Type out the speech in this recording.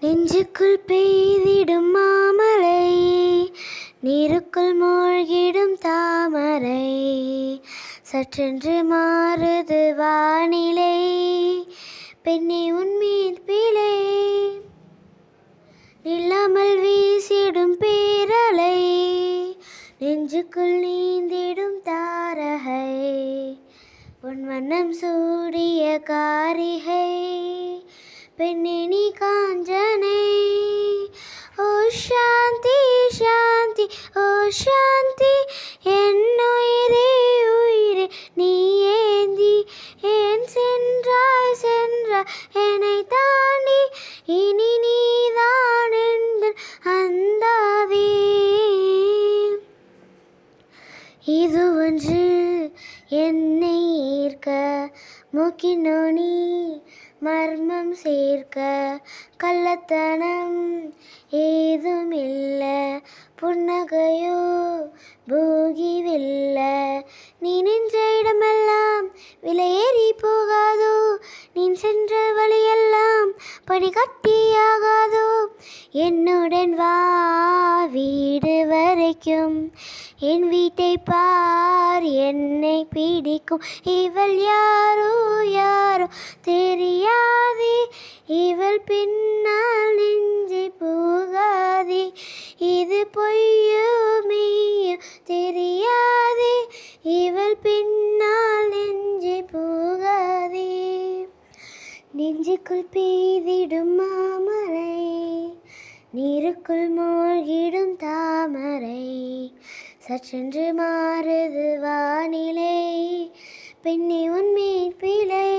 நெஞ்சுக்குள் பெய்திடும் மாமலை, நீருக்குள் மூழ்கிடும் தாமரை. சற்றென்று மாறுது வானிலை, பெண்ணே உன்மீது பிழை. நில்லாமல் வீசிடும் பேரலை, நெஞ்சுக்குள் நீந்திடும் தாரகை. பொன் வண்ணம் சூடிய காரிகை, பெண்ணே நீ காஞ்சனை. ஓ சாந்தி சாந்தி ஓ சாந்தி, என் உயிரே உயிரே நீ ஏந்தி ஏன் சென்றாய் சென்றாய் என்னை தாண்டி. இனி நீதான் எந்தன் அந்தாதி. இது ஒன்று என்னை ஈர்க்க, மூக்கினோ நீ மர்மம் சேர்க்க. கள்ளத்தனம் ஏதும் இல்ல, புன்னகையோ போகி வெல்ல. நீ நின்ற இடமெல்லாம் விலையேறி போகாதோ, நீ சென்ற வழியெல்லாம் படிக்கட்டியாகாதோ. என்னுடன் வா வீடு வரைக்கும், என் வீட்டை பார் என்னை பிடிக்கும். இவள் யாரோ யாரோ தெரியாதே, இவள் பின்னால் நெஞ்சை போகாதே. இது பொய்யோ மெய்யோ தெரியாதே, இவள் பின்னால் நெஞ்சை போகாதே. நெஞ்சுக்குள் பெய்திடும் மாமலை, நீருக்குள் மூழ்கிடும் தாமரை. சற்றென்று மாறுது வானிலை, பெண்ணே உன்மீது பிழை.